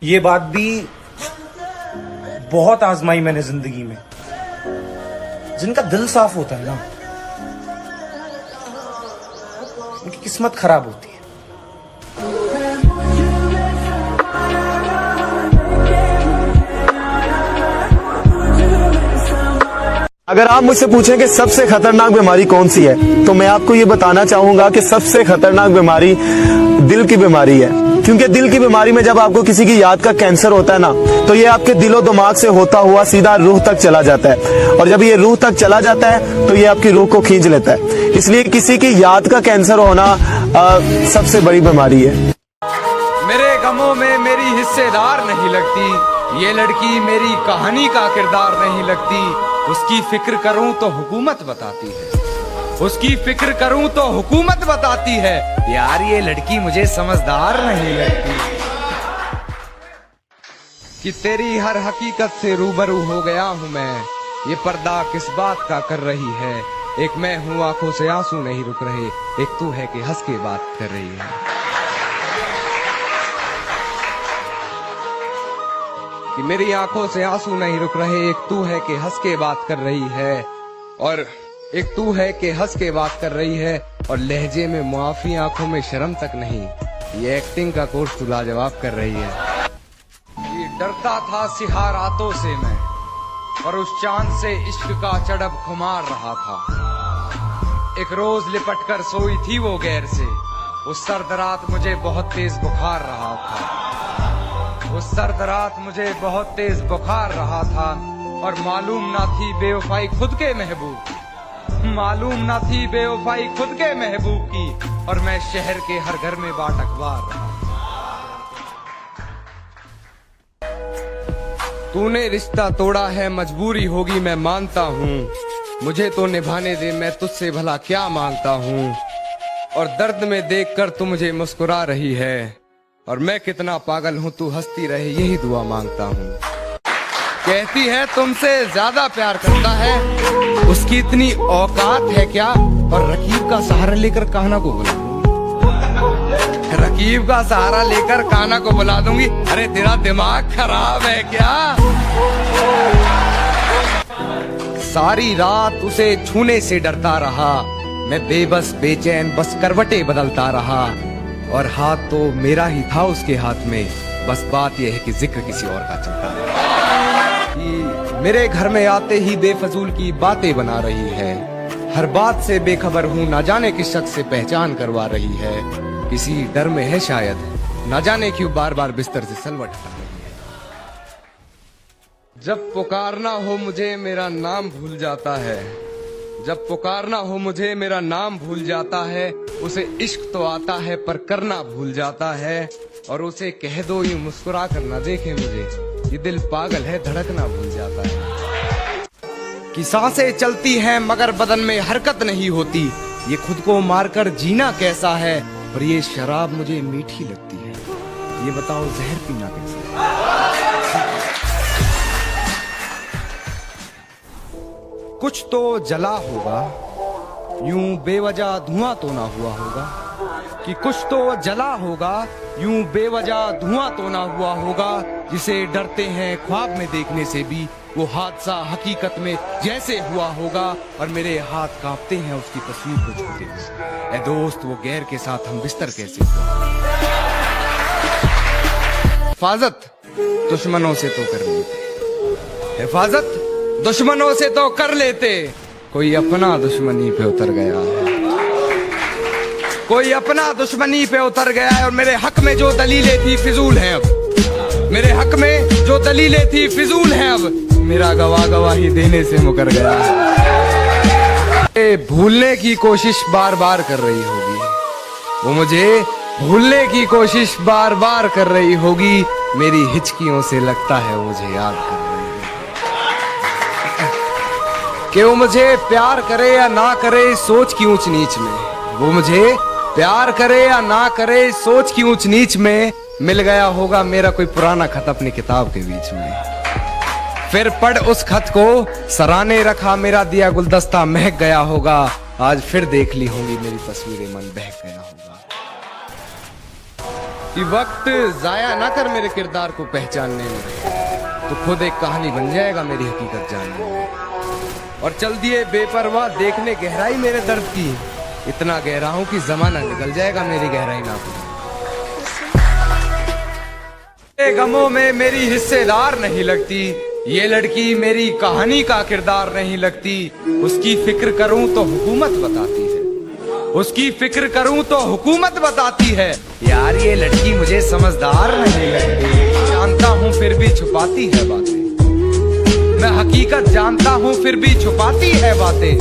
ये बात भी बहुत आजमाई मैंने जिंदगी में। जिनका दिल साफ होता है ना, उनकी किस्मत खराब होती है। अगर आप मुझसे पूछें कि सबसे खतरनाक बीमारी कौन सी है, तो मैं आपको ये बताना चाहूंगा कि सबसे खतरनाक बीमारी दिल की बीमारी है। क्योंकि दिल की बीमारी में जब आपको किसी की याद का कैंसर होता है ना, तो ये आपके दिलो दिमाग से होता हुआ सीधा रूह तक चला जाता है, और जब ये रूह तक चला जाता है तो ये आपकी रूह को खींच लेता है। इसलिए किसी की याद का कैंसर होना सबसे बड़ी बीमारी है। मेरे गमों में मेरी हिस्सेदार नहीं लगती, ये लड़की मेरी कहानी का किरदार नहीं लगती। उसकी फिक्र करूं तो हुकूमत बताती है, उसकी फिक्र करूं तो हुकूमत बताती है। यार ये लड़की मुझे समझदार नहीं लगती। कि तेरी हर हकीकत से रूबरू हो गया हूं मैं, ये पर्दा किस बात का कर रही है। एक मैं हूं आंखों से आंसू नहीं रुक रहे, एक तू है कि हंस के बात कर रही है। कि मेरी आंखों से आंसू नहीं रुक रहे, एक तू है कि हंस के बात कर रही है। और एक तू है कि हंस के बात कर रही है, और लहजे में मुआफी, आंखों में शर्म तक नहीं। ये एक्टिंग का कोर्स तू लाजवाब कर रही है। ये डरता था सिहा रातों से मैं, और उस चांद से इश्क का चढ़ब खुमार रहा था। एक रोज लिपट कर सोई थी वो गैर से, उस सर्द रात मुझे बहुत तेज बुखार रहा था। उस सर्द रात मुझे बहुत तेज बुखार रहा था, और मालूम ना थी बेवफाई खुद के महबूब, मालूम ना थी बेवफाई खुद के महबूब की। और मैं शहर के हर घर में बाट अखबार रहा। तूने रिश्ता तोड़ा है, मजबूरी होगी मैं मानता हूँ। मुझे तो निभाने दे, मैं तुझसे भला क्या मांगता हूँ। और दर्द में देखकर तू मुझे मुस्कुरा रही है, और मैं कितना पागल हूँ तू हंसती रहे, यही दुआ मांगता हूँ। कहती है तुमसे ज्यादा प्यार करता है, उसकी इतनी औकात है क्या। और रकीब का सहारा लेकर कान्हा को बुला दूंगी, रकीब का सहारा लेकर कान्हा को बुला दूंगी। अरे तेरा दिमाग खराब है क्या। सारी रात उसे छूने से डरता रहा, मैं बेबस बेचैन बस करवटें बदलता रहा। और हाथ तो मेरा ही था उसके हाथ में, बस बात यह है कि जिक्र किसी और का चलता है। मेरे घर में आते ही बेफजूल की बातें बना रही है, हर बात से बेखबर हूँ, ना जाने किस शख्स से पहचान करवा रही है। किसी डर में है शायद, ना जाने क्यों बार बार बिस्तर से सलवट हटा रही है। जब पुकारना हो मुझे मेरा नाम भूल जाता है, जब पुकारना हो मुझे मेरा नाम भूल जाता है। उसे इश्क तो आता है पर करना भूल जाता है, और उसे कह दो यूं मुस्कुरा कर ना देखे मुझे, ये दिल पागल है धड़कना भूल जाता है। कि सांसें चलती हैं मगर बदन में हरकत नहीं होती, ये खुद को मारकर जीना कैसा है। और ये शराब मुझे मीठी लगती है, ये बताओ जहर पीना कैसा है। कुछ तो जला होगा, यूं बेवजह धुआं तो ना हुआ होगा। कि कुछ तो जला होगा, यूं बेवजह धुआं तो ना हुआ होगा। जिसे डरते हैं ख्वाब में देखने से भी, वो हादसा हकीकत में जैसे हुआ होगा। और मेरे हाथ कांपते हैं उसकी तस्वीर को छूते हुए। ए दोस्त वो गैर के साथ हम बिस्तर कैसे हुआ। हिफाजत दुश्मनों से तो कर लेते, हिफाजत दुश्मनों से तो कर लेते। कोई अपना दुश्मनी पे उतर गया है, कोई अपना दुश्मनी पे उतर गया है। और मेरे हक में जो दलीलें थी फिजूल हैं अब, मेरे हक में जो दलीलें थी फिजूल हैं अब। मेरा गवाही देने से मुकर गया है। भूलने की कोशिश बार बार कर रही होगी, वो मुझे भूलने की कोशिश बार बार कर रही होगी। मेरी हिचकियों से लगता है मुझे याद कर रही है। कि वो मुझे प्यार करे या ना करे सोच की ऊंच नीच में, वो मुझे प्यार करे या ना करे सोच की ऊंच नीच में। मिल गया होगा मेरा कोई पुराना खत अपनी किताब के बीच में, फिर पढ़ उस खत को सराहने रखा मेरा दिया गुलदस्ता महक गया होगा। आज फिर देख ली होंगी मेरी तस्वीरें, मन बहक गया होगा। कि वक्त जाया ना कर मेरे किरदार को पहचानने में, तो खुद एक कहानी बन जाएगा मेरी हकीकत जानने में। और चल दिए बेपरवाह देखने गहराई मेरे दर्द की, इतना गहरा हूं कि जमाना निकल जाएगा मेरी गहराई ना को। गमों में मेरी हिस्सेदार नहीं लगती, ये लड़की मेरी कहानी का किरदार नहीं लगती। उसकी फिक्र करूं तो हुकूमत बताती है, उसकी फिक्र करूं तो हुकूमत बताती है। यार ये लड़की मुझे समझदार नहीं लगती, जानता हूं फिर भी छुपाती है बातें। मैं हकीकत जानता हूं फिर भी छुपाती है बातें।